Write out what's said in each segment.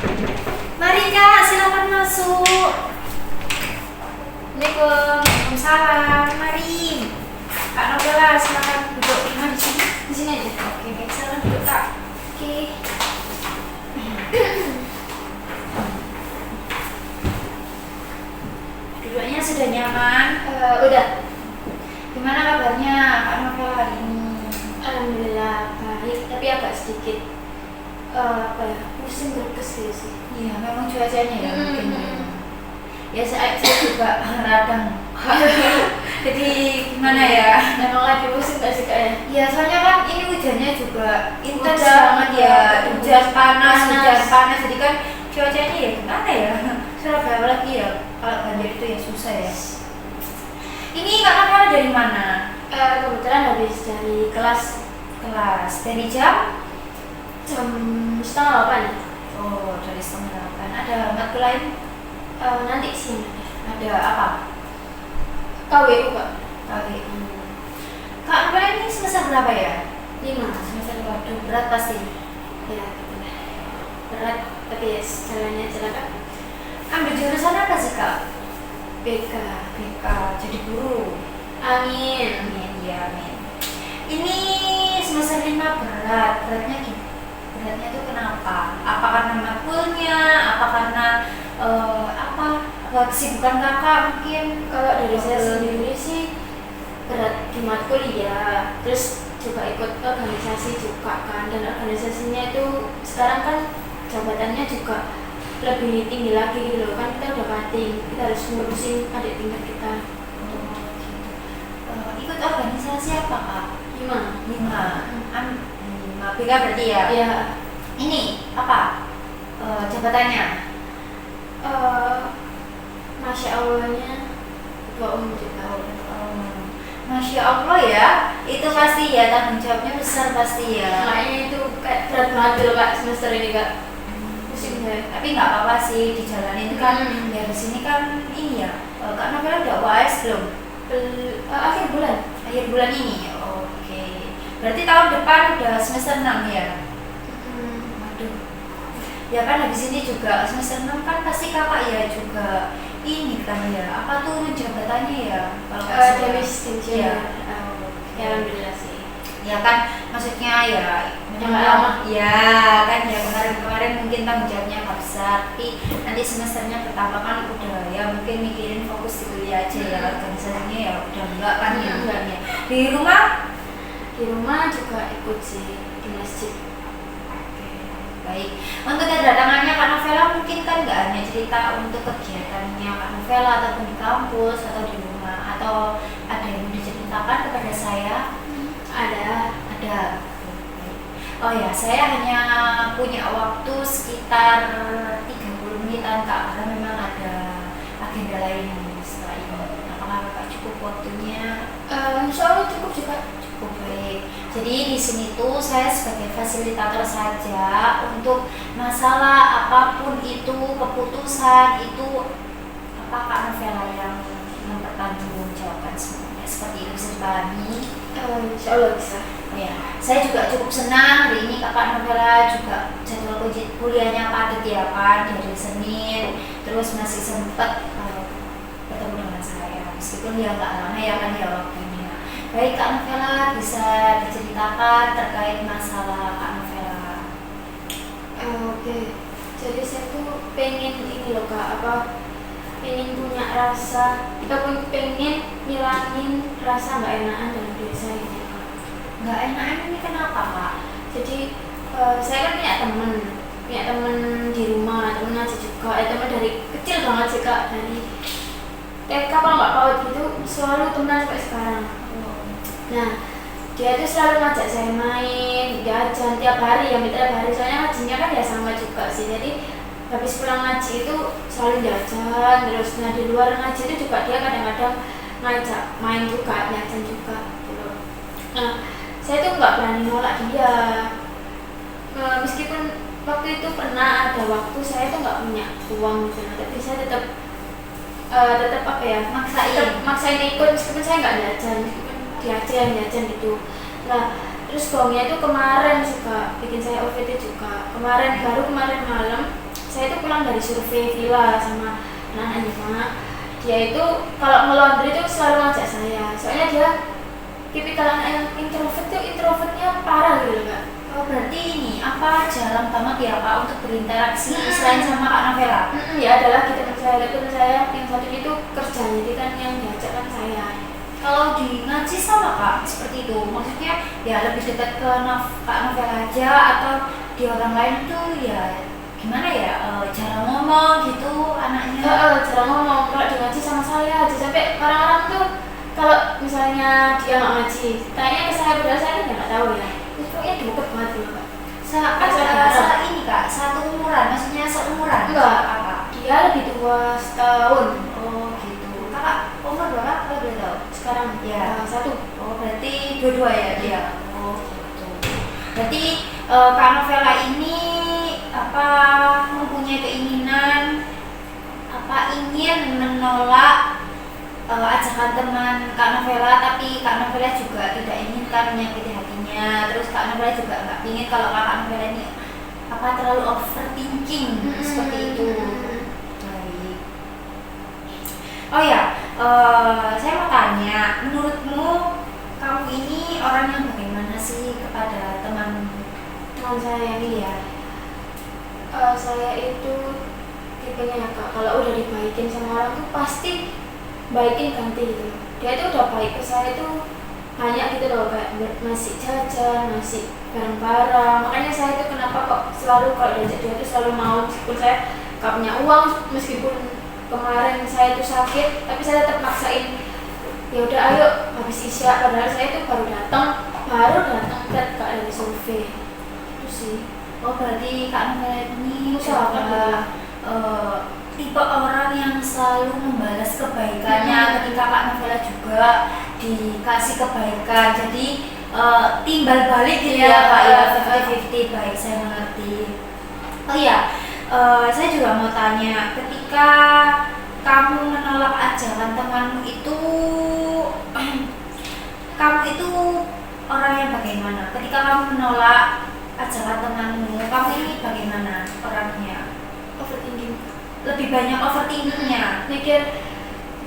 Mari Kak, silakan masuk. Assalamualaikum, Waalaikumsalam. Mari. Kak Nabila, silakan duduk. Di sini, di sini aja. Oke, baik. Silakan duduk Kak. Oke. Duduknya sudah nyaman? Udah. Gimana kabarnya Kak Nabila hari ini? Alhamdulillah baik, tapi agak sedikit pusing gerges gitu sih. Iya, memang cuacanya ya mungkin. Ya saya juga radang. Jadi gimana ya? Emang lagi pusing gak sih Kak ya? Ya soalnya kan ini hujannya juga intens Hujan, banget ya, hujan panas, panas. hujan panas. Jadi kan cuacanya ya gimana ya? Surabaya lagi ya, kalau banjir itu ya susah ya. Ini kakak dari mana? Kebetulan habis dari kelas Dari jam? jam 7:30. Oh, dari 7:30. Ada matkul lain? Nanti sih Ada apa? KWU Kak. KWU. Kak Nabila ini semester berapa ya? 5. Semester waduh, berat pasti. Ya gitu lah. Berat tapi ya jalannya jalan Kak. Ambil jurusan apa sih Kak? BK. BK, jadi guru. Amin. Amin, ya amin. Ini semester 5 beratnya gitu. Beratnya itu kenapa? Apa karena matkulnya? Apa karena kesibukan kakak mungkin? Kalau dari saya sendiri sih berat di matkul ya, terus juga ikut organisasi juga kan, dan organisasinya itu sekarang kan jabatannya juga lebih tinggi lagi gitu loh kan, kita udah cutting, kita harus ngurusin adik tingkat kita. Ikut organisasi apa Kak? 5. 5 BK berarti ya? Ya, Ini apa? Jabatannya? Masya Allahnya ketua umum juga. Masya Allah ya, itu pasti ya tanggung jawabnya besar pasti ya. Makanya itu kayak berat banget dulu Kak semester ini Kak. Pusing deh. Tapi nggak apa-apa sih dijalanin kan. Ya di sini kan ini ya. Kak Nabila udah UAS belum? Akhir bulan. Akhir bulan ini. Oke. Berarti tahun depan udah semester 6 ya. Waduh. Ya kan habis ini juga semester 6 kan pasti kakak ya juga ini kan ya. Apa tuh jabatannya ya? Kalau Demis ya. Ya alhamdulillah sih. Ya kan maksudnya ya Nggak lama. ya kan ya kemarin mungkin tanggung jawabnya nggak besar, tapi nanti semesternya pertama kan udah ya mungkin mikirin fokus di kuliah aja ya, organisasinya ya udah enggak kan ya enggaknya di rumah juga ikut sih di masjid. baik. Untuk kedatangannya Kak Nabila mungkin kan nggak hanya cerita untuk kegiatannya Kak Nabila ataupun di kampus atau di rumah, atau ada yang mau diceritakan kepada saya? Ada. Oh ya, saya hanya punya waktu sekitar 30 menitan Kak, karena memang ada agenda lain setelah ini. Apakah Kakak cukup waktunya? Insya Allah cukup juga. Cukup baik. Jadi di sini tuh saya sebagai fasilitator saja untuk masalah apapun itu, keputusan itu apa Kak Nabila yang mempertanggungjawabkan semuanya. Seperti itu bisa dipahami? Insya Allah bisa. Oh ya, saya juga cukup senang hari ini Kakak Nabila juga jadwal kuliahnya padat ya kan, dari Senin, terus masih sempat bertemu dengan saya meskipun ya nggak lama ya kan ya waktunya. Baik Kak Nabila, bisa diceritakan terkait masalah Kak Nabila? Oke. Jadi saya tuh pengen ini loh Kak, pengen punya rasa, ataupun pengen ngilangin rasa nggak enakan dalam diri saya ini. Nggak enakan ini kenapa Kak? Jadi saya kan punya temen di rumah, temen ngaji juga, temen dari kecil banget sih Kak, dari TK kalau nggak PAUD gitu selalu temenan sampai sekarang. Nah dia tuh selalu ngajak saya main, jajan tiap hari, tiap hari, soalnya ngajinya kan ya sama juga sih. Jadi habis pulang ngaji itu selalu jajan terus. Nah di luar ngaji itu juga dia kadang-kadang ngajak main juga, jajan juga gitu. Nah saya tuh nggak berani nolak dia, meskipun waktu itu pernah ada waktu saya tuh nggak punya uang gitu, tapi saya tetap apa ya, maksain ikut meskipun saya nggak jajan, meskipun dia aja yang jajan gitu. Nah terus gongnya itu kemarin juga bikin saya OVT juga. Baru kemarin malam saya itu pulang dari survei villa sama anak-anak Hima. Dia itu kalau nge-laundry itu selalu ngajak saya, soalnya dia tipikal anak yang introvertnya parah gitu Kak. Oh, berarti ini apa jarang banget ya Kak untuk berinteraksi selain sama Kak Novela? Ya ada lagi teman saya yang satu itu kerja, jadi kan yang diajak kan saya. Kalau di ngaji sama Kak seperti itu, maksudnya ya lebih dekat ke Kak Novela aja atau di orang lain tuh ya gimana ya, jarang ngomong gitu anaknya. Jarang ngomong. Kalau di ngaji sama saya aja, sampai orang-orang tuh kalau misalnya dia nggak ngaji, tanya ke saya, padahal saya kan nggak tahu ya. Itu pokoknya deket banget loh Kak. Saat ini Kak, satu umuran, maksudnya seumuran? Enggak, Kakak. dia lebih tua setahun. Oh gitu. Kakak umur berapa? Kalau boleh tahu? Sekarang Ya. satu. Oh berarti dua-dua ya dia. Oh gitu. Berarti Kak Novela ini apa mempunyai keinginan apa ingin menolak ajakan teman Kak Novela, tapi Kak Novela juga tidak inginkan menyakiti hatinya. Terus Kak Novela juga nggak ingin kalau Kak Novela ini apa terlalu overthinking seperti itu. Baik. Oh ya, saya mau tanya, menurutmu kamu ini orang yang bagaimana sih kepada teman saya ini ya? Saya itu tipenya ya Kak, kalau udah dibaikin sama orang tuh pasti baikin ganti gitu. Dia itu udah baik ke saya itu banyak gitu loh, kayak ngasih jajan, ngasih barang-barang. Makanya saya itu kenapa kok selalu kalau diajak dia itu selalu mau, meskipun saya gak punya uang, meskipun kemarin saya itu sakit, tapi saya tetap maksain. Ya udah ayo habis isya, padahal saya itu baru datang Kak dari survei. Itu sih. Oh berarti Kak Novela ini Usaha adalah tipe orang yang selalu membalas kebaikannya ketika Kak Novela juga dikasih kebaikan, jadi timbal balik gitu ya Kak ya, 50-50. Baik, saya mengerti. Oh iya, saya juga mau tanya, ketika kamu menolak ajakan temanmu itu kamu itu orang yang bagaimana? Ketika kamu menolak ajakan temanmu, kamu ini bagaimana orangnya? Overthinking. Lebih banyak overthinkingnya. Mikir,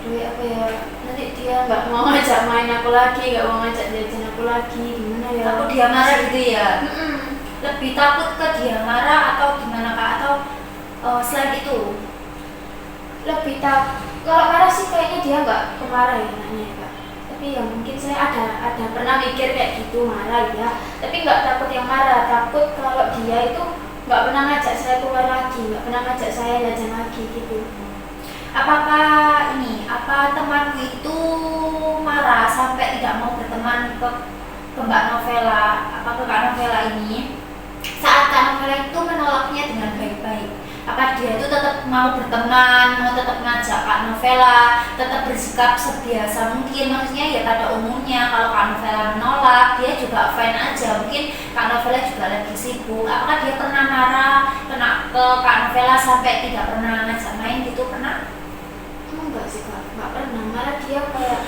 aduh apa ya, nanti dia nggak mau ngajak main aku lagi, nggak mau ngajak jajan aku lagi, gimana ya? Takut dia marah gitu ya? Lebih takut ke dia marah atau gimana Kak? Atau selain itu? Lebih kalau marah sih kayaknya dia nggak kemarah ya anaknya ya Kak. Tapi ya mungkin saya ada pernah mikir kayak gitu, marah ya. Tapi nggak takut yang marah, takut kalau dia itu nggak pernah ngajak saya keluar lagi, nggak pernah ngajak saya jajan lagi gitu. Apakah apa temanmu itu marah sampai tidak mau berteman ke Mbak Novela, apa ke Kak Novela ini, saat Kak Novela itu menolaknya dengan baik-baik? Apa dia itu tetap mau berteman, mau tetap ngajak Kak Novela, tetap bersikap sebiasa mungkin? Maksudnya ya pada umumnya kalau Kak Novela menolak, dia juga fine aja, mungkin Kak Novela juga lagi sibuk. Apakah dia pernah marah kena ke Kak Novela sampai tidak pernah ngajak main gitu, pernah? Enggak sih Kak, nggak pernah. Malah dia kayak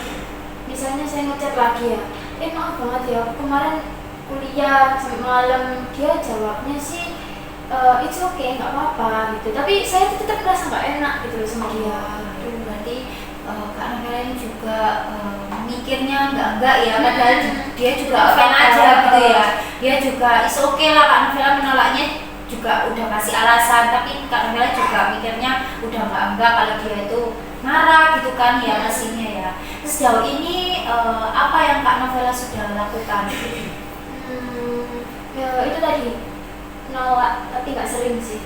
misalnya saya ngechat lagi ya, maaf banget ya, kemarin kuliah sampai malam, dia jawabnya sih it's okay, nggak apa-apa gitu. Tapi saya tetap merasa nggak enak gitu loh sama dia. Berarti Kak Novela ini juga mikirnya enggak ya, padahal dia juga fine aja gitu ya. Dia juga is okay lah, Kak Novela menolaknya juga udah kasih alasan, tapi Kak Novela juga mikirnya udah enggak kalau dia itu marah gitu kan ya pastinya ya. Terus sejauh ini apa yang Kak Novela sudah lakukan? Ya itu tadi nolak, tapi nggak sering sih.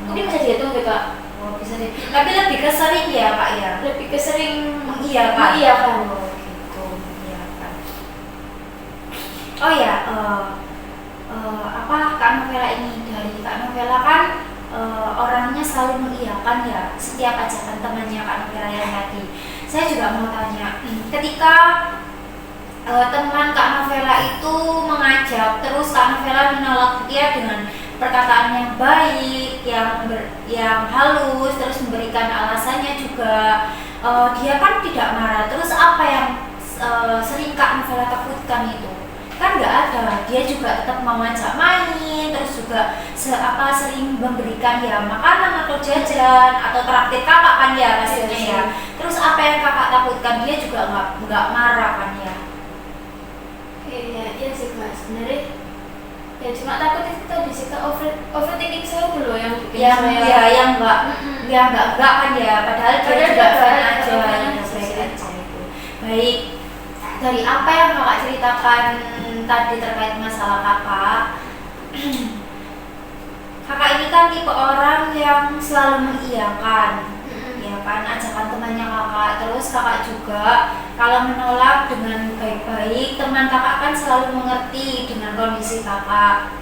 Mungkin bisa dihitung gitu Kak. Oh, bisa deh. Tapi lebih ke sering ya Kak ya? Lebih ke sering mengiyakan. Mengiyakan. Oh gitu, mengiyakan. Oh ya, apa Kak Novela ini, dari Kak Novela kan orangnya selalu mengiyakan ya setiap ajakan temannya Kak Novela yang tadi. Saya juga mau tanya, ketika teman Kak Novela itu mengajak, terus Kak Novela menolak dia dengan perkataan yang baik, yang halus, terus memberikan alasannya juga, dia kan tidak marah. Terus apa yang sering Kak Novela takutkan itu? kan nggak ada, dia juga tetap mau ngajak main, terus juga sering memberikan ya makanan atau jajan atau traktir kakak kan ya pastinya ya. Terus apa yang kakak takutkan, dia juga nggak marah kan ya? Iya sih kak, sebenarnya ya cuma takut itu tadi sih kak, overthinking saya dulu yang bikin saya yang enggak kan ya, padahal dia juga fine aja, baik aja itu. Baik, dari apa yang kakak ceritakan tadi terkait masalah kakak, kakak ini kan tipe orang yang selalu mengiyakan, ya kan, ajakan temannya kakak. Terus kakak juga kalau menolak dengan baik-baik, teman kakak kan selalu mengerti dengan kondisi kakak.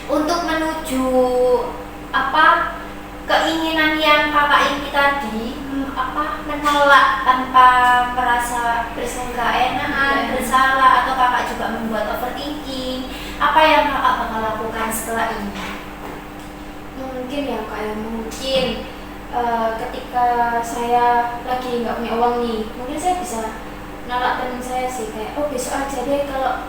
Untuk menuju keinginan yang kakak ini tadi, menolak tanpa merasa nggak enak, bersalah, atau kakak juga membuat overthinking, apa yang kakak bakal lakukan setelah ini? Mungkin ya kak ya, mungkin ketika saya lagi nggak punya uang nih, mungkin saya bisa nolak teman saya sih, kayak besok aja deh, kalau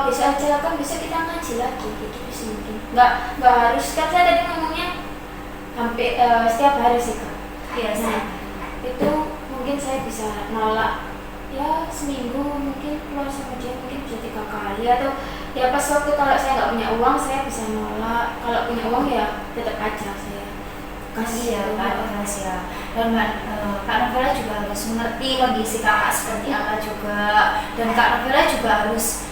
besok aja kan bisa kita ngaji lagi gitu sih. Mungkin nggak harus kan, saya tadi ngomongnya hampir setiap hari sih kak. Iya sih. Nah, itu mungkin saya bisa nolak ya seminggu, mungkin keluar sama dia mungkin bisa 3 kali, atau ya pas waktu kalau saya nggak punya uang saya bisa nolak, kalau punya uang ya tetap aja saya kasih ya Kak ya. Dan Kak Novela juga harus mengerti kondisi kakak seperti apa juga, dan Kak Novela juga harus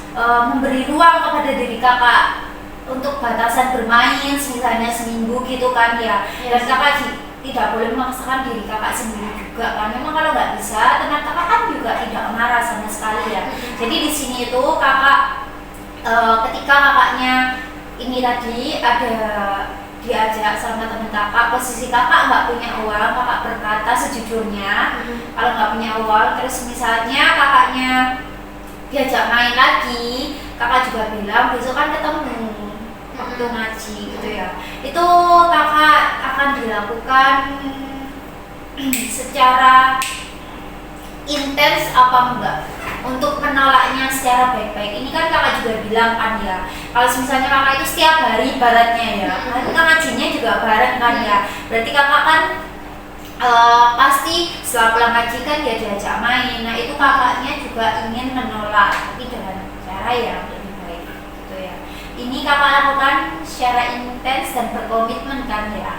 memberi ruang kepada diri kakak untuk batasan bermain misalnya seminggu gitu kan ya. Dan kakak tidak boleh memaksakan diri kakak sendiri juga kan. Memang kalau nggak bisa, teman kakak kan juga tidak marah sama sekali ya. Jadi di sini itu kakak ketika kakaknya ini tadi ada diajak sama teman kakak, posisi kakak nggak punya uang, kakak berkata sejujurnya kalau nggak punya uang, terus misalnya kakaknya diajak main lagi, kakak juga bilang besok kan ketemu waktu ngaji gitu ya. Itu kakak akan dilakukan secara intens apa enggak untuk menolaknya secara baik-baik. Ini kan kakak juga bilang kan ya, kalau misalnya kakak itu setiap hari baratnya ya, kan ngajinya juga bareng kan ya, berarti kakak kan pasti setelah pulang ngaji kan dia diajak main. Nah itu kakaknya juga ingin menolak, tapi dengan cara yang lebih baik gitu ya. Ini kakak lakukan secara intens dan berkomitmen kan ya?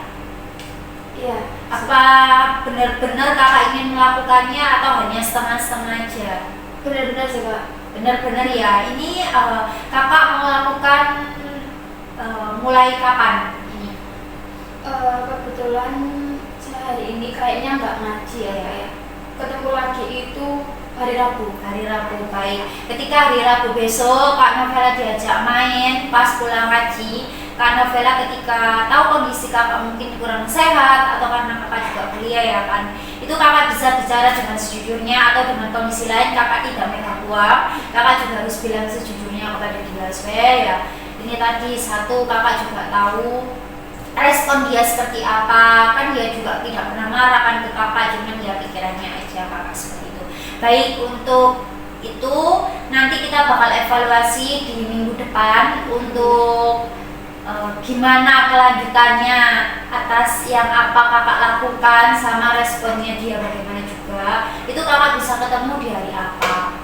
Iya. Apa benar-benar kakak ingin melakukannya atau hanya setengah-setengah aja? Benar-benar sih kak. Benar-benar ya. Ini kakak mau lakukan mulai kapan ini? Kebetulan saya hari ini kayaknya nggak ngaji ya kak ya. Ketemu lagi itu hari Rabu. Hari Rabu, baik. Ketika hari Rabu besok Kak Novela diajak main pas pulang ngaji, Kak Novela ketika tahu kondisi kakak mungkin kurang sehat atau karena kakak juga kuliah ya kan, itu kakak bisa bicara dengan sejujurnya, atau dengan kondisi lain kakak tidak megang uang, kakak juga harus bilang sejujurnya kepada dia supaya ya ini tadi satu, kakak juga tahu respon dia seperti apa, kan dia juga tidak pernah marah kan ke kakak, cuman ya pikirannya aja kakak seperti itu. Baik, untuk itu nanti kita bakal evaluasi di minggu depan untuk gimana kelanjutannya atas yang apa kakak lakukan, sama responnya dia bagaimana juga. Itu kakak bisa ketemu di hari apa?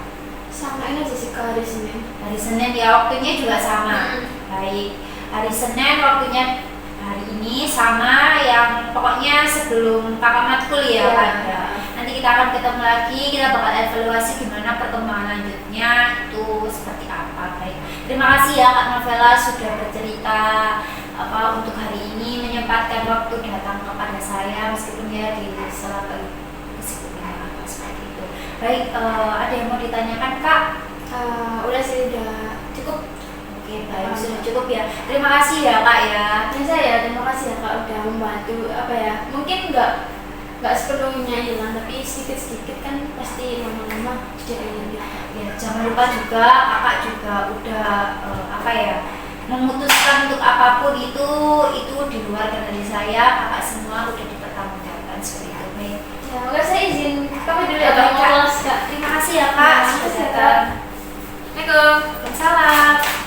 Sama ini aja sih hari Senin. Hari Senin ya, waktunya juga sama. Baik, hari Senin waktunya hari ini sama, yang pokoknya sebelum kakak matkul ya kan ya. Nanti kita akan ketemu lagi, kita bakal evaluasi gimana perkembangan lanjutnya itu seperti apa. Baik, terima kasih ya Kak Novela sudah bercerita untuk hari ini, menyempatkan waktu datang kepada saya meskipun ya di sela kesibukan seperti itu. Baik, ada yang mau ditanyakan Kak? Udah sih, udah cukup. Oke, baik, sudah cukup ya. Terima kasih ya Kak ya. Terima kasih ya Kak udah membantu mungkin nggak sepenuhnya hilang, tapi sedikit-sedikit kan pasti lama-lama jadi hilang. Ya, jangan lupa juga kakak juga udah memutuskan untuk apapun itu di luar kendali saya, kakak semua udah dipertanggungjawabkan seperti itu. Baik. Ya, maka saya izin kami dulu ya Kak. Kak. Terima kasih ya Kak. Terima kasih ya, Kak. Assalamualaikum. Salam.